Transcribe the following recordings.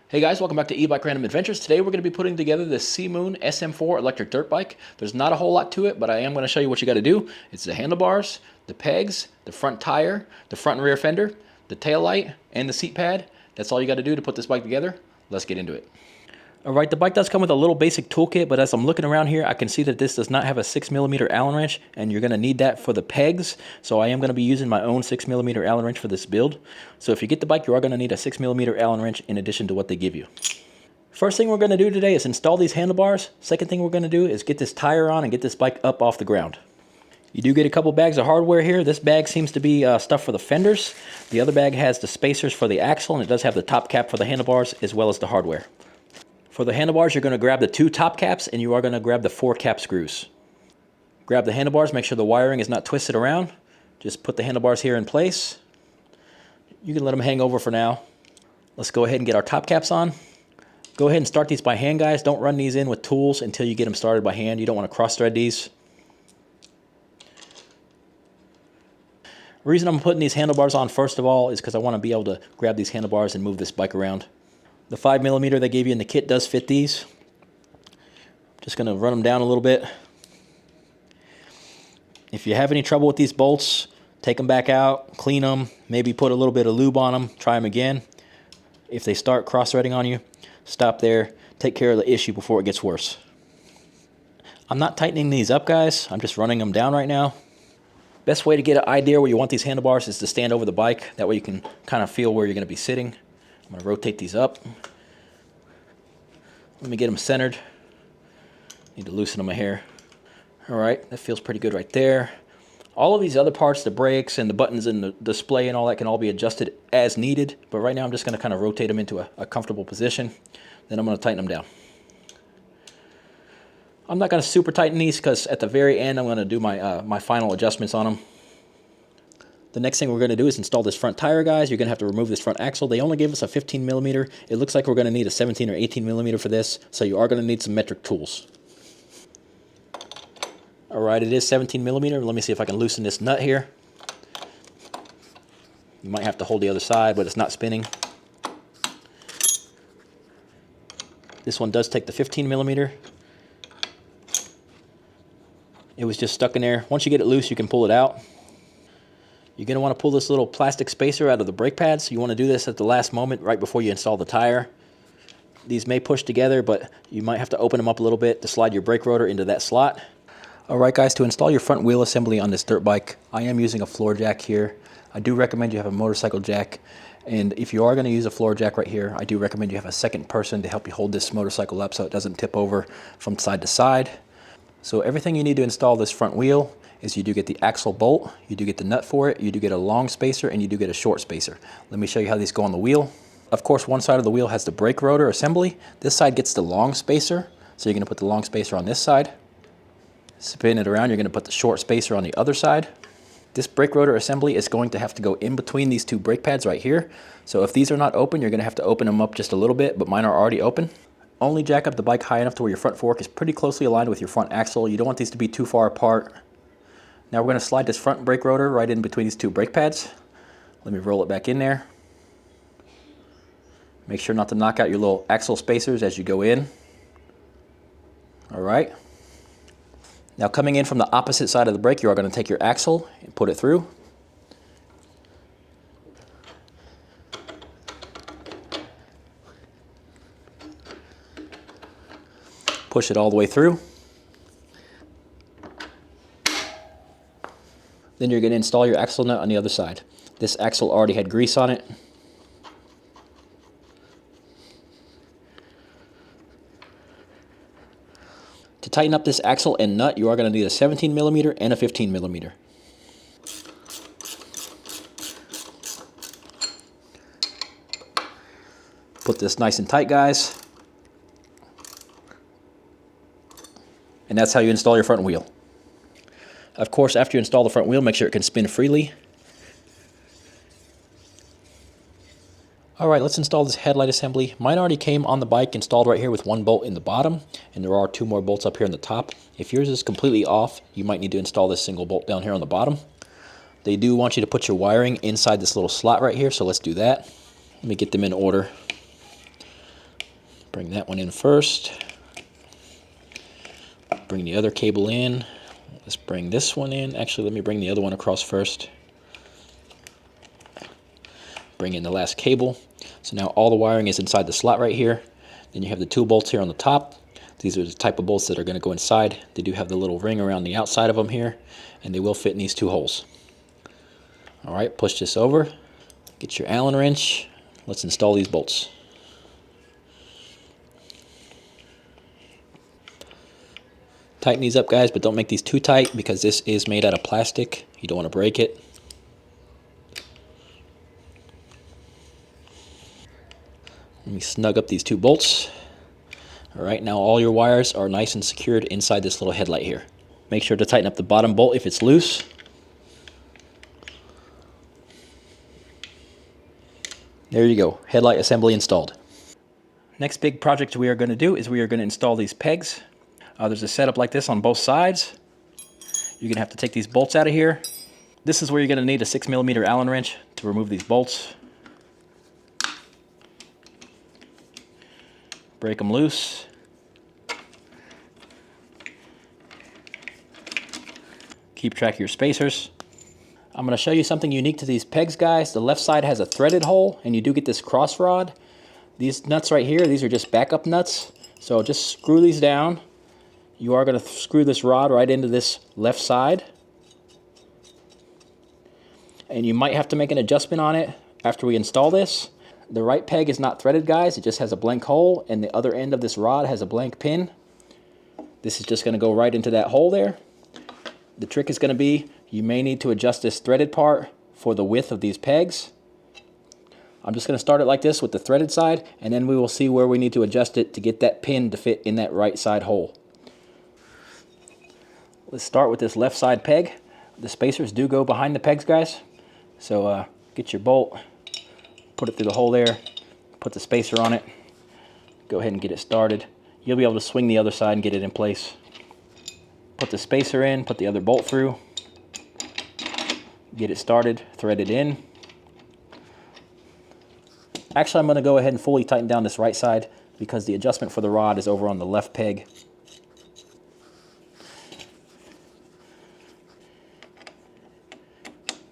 Hey guys, welcome back to E-Bike Random Adventures. Today we're going to be putting together the Seemoon SM4 electric dirt bike. There's not a whole lot to it, but I am going to show you what you got to do. It's the handlebars, the pegs, the front tire, the front and rear fender, the tail light, and the seat pad. That's all you got to do to put this bike together. Let's get into it. Alright, the bike does come with a little basic toolkit, but as I'm looking around here, I can see that this does not have a 6mm Allen wrench, and you're going to need that for the pegs. So I am going to be using my own 6mm Allen wrench for this build. So if you get the bike, you are going to need a 6mm Allen wrench in addition to what they give you. First thing we're going to do today is install these handlebars. Second thing we're going to do is get this tire on and get this bike up off the ground. You do get a couple bags of hardware here. This bag seems to be stuff for the fenders. The other bag has the spacers for the axle, and it does have the top cap for the handlebars as well as the hardware. For the handlebars, you're going to grab the 2 top caps, and you are going to grab the 4 cap screws. Grab the handlebars, make sure the wiring is not twisted around. Just put the handlebars here in place. You can let them hang over for now. Let's go ahead and get our top caps on. Go ahead and start these by hand, guys. Don't run these in with tools until you get them started by hand. You don't want to cross-thread these. The reason I'm putting these handlebars on first of all is because I want to be able to grab these handlebars and move this bike around. The 5mm they gave you in the kit does fit these. Just going to run them down a little bit. If you have any trouble with these bolts, take them back out, clean them, maybe put a little bit of lube on them, try them again. If they start cross-threading on you, stop there, take care of the issue before it gets worse. I'm not tightening these up, guys. I'm just running them down right now. Best way to get an idea where you want these handlebars is to stand over the bike. That way you can kind of feel where you're going to be sitting. I'm going to rotate these up. Let me get them centered. Need to loosen them a hair. Alright, that feels pretty good right there. All of these other parts, the brakes and the buttons and the display and all that can all be adjusted as needed. But right now I'm just going to kind of rotate them into a comfortable position. Then I'm going to tighten them down. I'm not going to super tighten these because at the very end I'm going to do my final adjustments on them. The next thing we're going to do is install this front tire, guys. You're going to have to remove this front axle. They only gave us a 15mm. It looks like we're going to need a 17 or 18mm for this, so you are going to need some metric tools. Alright, it is 17mm. Let me see if I can loosen this nut here. You might have to hold the other side, but it's not spinning. This one does take the 15mm. It was just stuck in there. Once you get it loose, you can pull it out. You're going to want to pull this little plastic spacer out of the brake pads. You want to do this at the last moment, right before you install the tire. These may push together, but you might have to open them up a little bit to slide your brake rotor into that slot. Alright guys, to install your front wheel assembly on this dirt bike, I am using a floor jack here. I do recommend you have a motorcycle jack. And if you are going to use a floor jack right here, I do recommend you have a second person to help you hold this motorcycle up so it doesn't tip over from side to side. So everything you need to install this front wheel is you do get the axle bolt, you do get the nut for it, you do get a long spacer, and you do get a short spacer. Let me show you how these go on the wheel. Of course, one side of the wheel has the brake rotor assembly. This side gets the long spacer, so you're going to put the long spacer on this side. Spin it around, you're going to put the short spacer on the other side. This brake rotor assembly is going to have to go in between these 2 brake pads right here. So if these are not open, you're going to have to open them up just a little bit, but mine are already open. Only jack up the bike high enough to where your front fork is pretty closely aligned with your front axle. You don't want these to be too far apart. Now we're going to slide this front brake rotor right in between these 2 brake pads. Let me roll it back in there. Make sure not to knock out your little axle spacers as you go in. Alright. Now coming in from the opposite side of the brake, you are going to take your axle and put it through. Push it all the way through. Then you're going to install your axle nut on the other side. This axle already had grease on it. To tighten up this axle and nut, you are going to need a 17mm and a 15mm. Put this nice and tight, guys. And that's how you install your front wheel. Of course, after you install the front wheel, make sure it can spin freely. Alright, let's install this headlight assembly. Mine already came on the bike installed right here with 1 bolt in the bottom, and there are 2 more bolts up here on the top. If yours is completely off, you might need to install this single bolt down here on the bottom. They do want you to put your wiring inside this little slot right here, so let's do that. Let me get them in order. Bring that one in first. Bring the other cable in. Let's bring this one in. Actually, let me bring the other one across first. Bring in the last cable. So now all the wiring is inside the slot right here. Then you have the 2 bolts here on the top. These are the type of bolts that are going to go inside. They do have the little ring around the outside of them here, and they will fit in these 2 holes. All right, push this over. Get your Allen wrench. Let's install these bolts. Tighten these up, guys, but don't make these too tight because this is made out of plastic. You don't want to break it. Let me snug up these 2 bolts. All right, now all your wires are nice and secured inside this little headlight here. Make sure to tighten up the bottom bolt if it's loose. There you go, headlight assembly installed. Next big project we are going to do is we are going to install these pegs. There's a setup like this on both sides. You're going to have to take these bolts out of here. This is where you're going to need a 6mm Allen wrench to remove these bolts. Break them loose. Keep track of your spacers. I'm going to show you something unique to these pegs, guys. The left side has a threaded hole, and you do get this cross rod. These nuts right here, these are just backup nuts. So just screw these down. You are going to screw this rod right into this left side. And you might have to make an adjustment on it after we install this. The right peg is not threaded, guys. It just has a blank hole, and the other end of this rod has a blank pin. This is just going to go right into that hole there. The trick is going to be, you may need to adjust this threaded part for the width of these pegs. I'm just going to start it like this with the threaded side, and then we will see where we need to adjust it to get that pin to fit in that right side hole. Let's start with this left side peg. The spacers do go behind the pegs, guys. So get your bolt, put it through the hole there, put the spacer on it, go ahead and get it started. You'll be able to swing the other side and get it in place. Put the spacer in, put the other bolt through, get it started, thread it in. Actually, I'm going to go ahead and fully tighten down this right side because the adjustment for the rod is over on the left peg.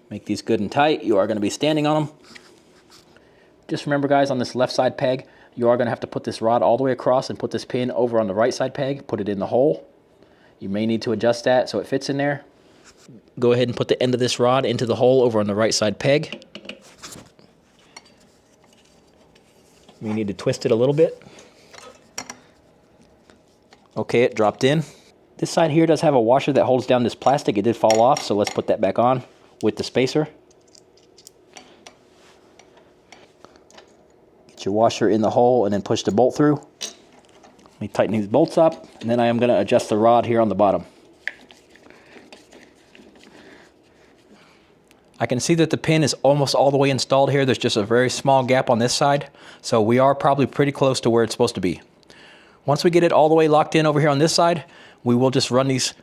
Make these good and tight. You are going to be standing on them. Just remember, guys, on this left side peg, you are going to have to put this rod all the way across and put this pin over on the right side peg, put it in the hole. You may need to adjust that so it fits in there. Go ahead and put the end of this rod into the hole over on the right side peg. You need to twist it a little bit. Okay, it dropped in. This side here does have a washer that holds down this plastic. It did fall off, so let's put that back on with the spacer. Get your washer in the hole and then push the bolt through. Let me tighten these bolts up, and then I am going to adjust the rod here on the bottom. I can see that the pin is almost all the way installed here. There's just a very small gap on this side, so we are probably pretty close to where it's supposed to be. Once we get it all the way locked in over here on this side, we will just run these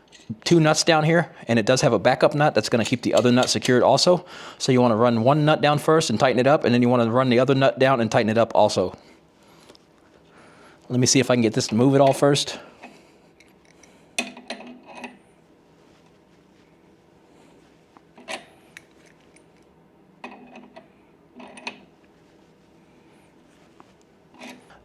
2 nuts down here, and it does have a backup nut that's going to keep the other nut secured also. So you want to run one nut down first and tighten it up, and then you want to run the other nut down and tighten it up also. Let me see if I can get this to move at all first.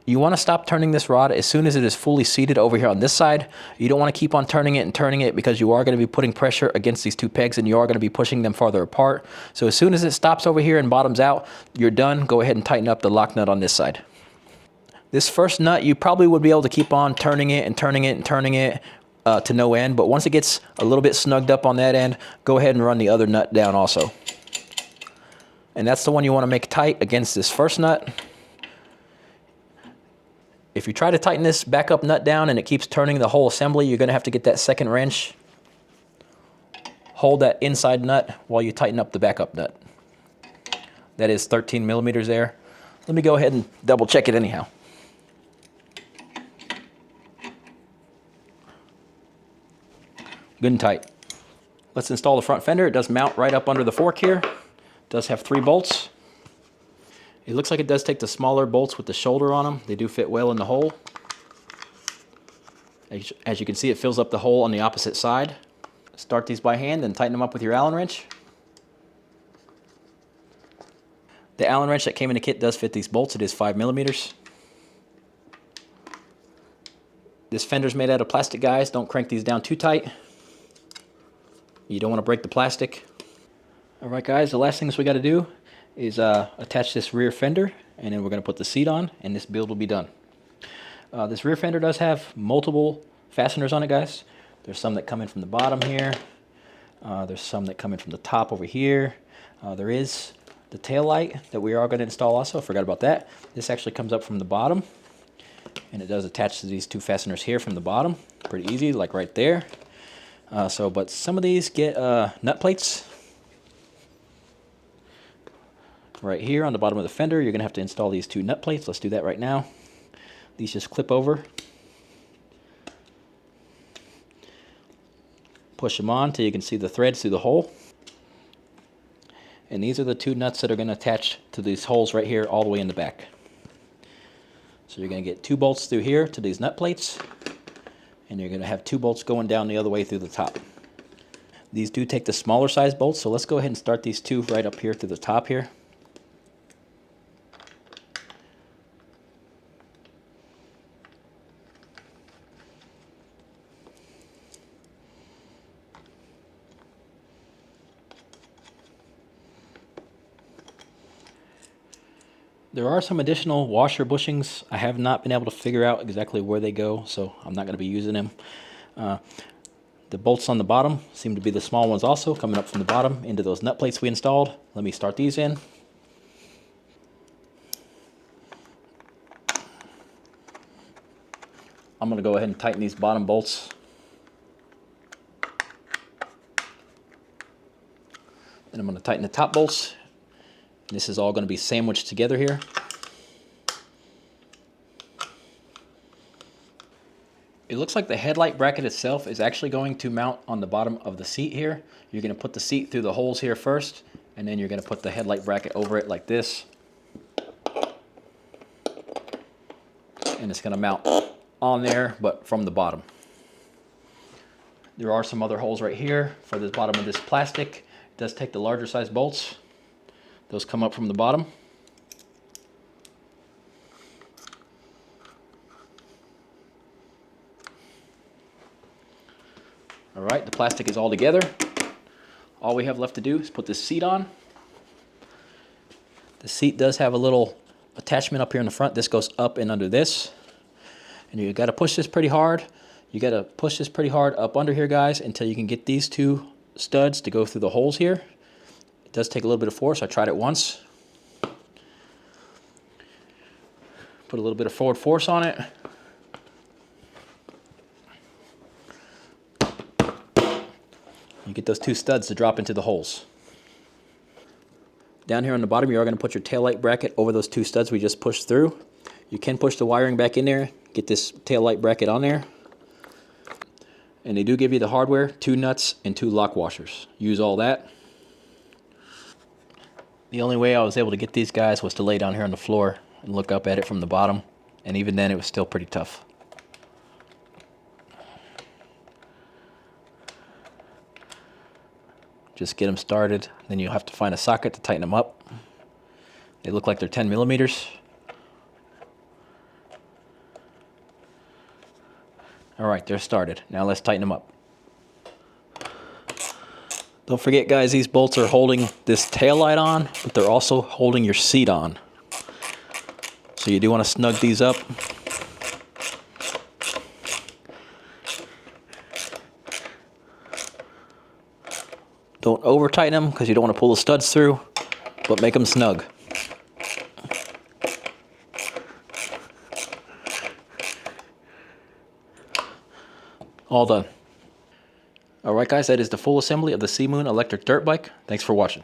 You want to stop turning this rod as soon as it is fully seated over here on this side. You don't want to keep on turning it and turning it because you are going to be putting pressure against these 2 pegs and you are going to be pushing them farther apart. So as soon as it stops over here and bottoms out, you're done. Go ahead and tighten up the lock nut on this side. This first nut, you probably would be able to keep on turning it and turning it and turning it to no end. But once it gets a little bit snugged up on that end, go ahead and run the other nut down also. And that's the one you want to make tight against this first nut. If you try to tighten this backup nut down and it keeps turning the whole assembly, you're going to have to get that second wrench. Hold that inside nut while you tighten up the backup nut. That is 13 millimeters there. Let me go ahead and double check it anyhow. Good and tight. Let's install the front fender. It does mount right up under the fork here. It does have 3 bolts. It looks like it does take the smaller bolts with the shoulder on them. They do fit well in the hole. As you can see, it fills up the hole on the opposite side. Start these by hand and tighten them up with your Allen wrench. The Allen wrench that came in the kit does fit these bolts. It is 5mm. This fender's made out of plastic, guys. Don't crank these down too tight. You don't want to break the plastic. Alright guys, the last things we got to do is attach this rear fender, and then we're going to put the seat on, and this build will be done. This rear fender does have multiple fasteners on it, guys. There's some that come in from the bottom here. There's some that come in from the top over here. There is the tail light that we are going to install also. I forgot about that. This actually comes up from the bottom, and it does attach to these two fasteners here from the bottom. Pretty easy, like right there. But some of these get nut plates. Right here on the bottom of the fender, you're going to have to install these two nut plates. Let's do that right now. These just clip over. Push them on till you can see the threads through the hole. And these are the two nuts that are going to attach to these holes right here all the way in the back. So you're going to get 2 bolts through here to these nut plates, and you're going to have 2 bolts going down the other way through the top. These do take the smaller size bolts, so let's go ahead and start these 2 right up here to the top here. There are some additional washer bushings. I have not been able to figure out exactly where they go, so I'm not going to be using them. The bolts on the bottom seem to be the small ones also, coming up from the bottom into those nut plates we installed. Let me start these in. I'm going to go ahead and tighten these bottom bolts. Then I'm going to tighten the top bolts. This is all going to be sandwiched together here. It looks like the headlight bracket itself is actually going to mount on the bottom of the seat here. You're going to put the seat through the holes here first, and then you're going to put the headlight bracket over it like this. And it's going to mount on there, but from the bottom. There are some other holes right here for the bottom of this plastic. It does take the larger size bolts. Those come up from the bottom. All right, the plastic is all together. All we have left to do is put this seat on. The seat does have a little attachment up here in the front. This goes up and under this. And you got to push this pretty hard. You got to push this pretty hard up under here, guys, until you can get these 2 studs to go through the holes here. It does take a little bit of force. I tried it once. Put a little bit of forward force on it. You get those 2 studs to drop into the holes. Down here on the bottom, you are going to put your taillight bracket over those 2 studs we just pushed through. You can push the wiring back in there, get this taillight bracket on there. And they do give you the hardware, 2 nuts and 2 lock washers. Use all that. The only way I was able to get these guys was to lay down here on the floor and look up at it from the bottom. And even then, it was still pretty tough. Just get them started. Then you'll have to find a socket to tighten them up. They look like they're 10mm. All right, they're started. Now let's tighten them up. Don't forget, guys, these bolts are holding this tail light on, but they're also holding your seat on. So you do want to snug these up. Don't over tighten them because you don't want to pull the studs through, but make them snug. All done. Alright guys, that is the full assembly of the Seemoon electric dirt bike. Thanks for watching.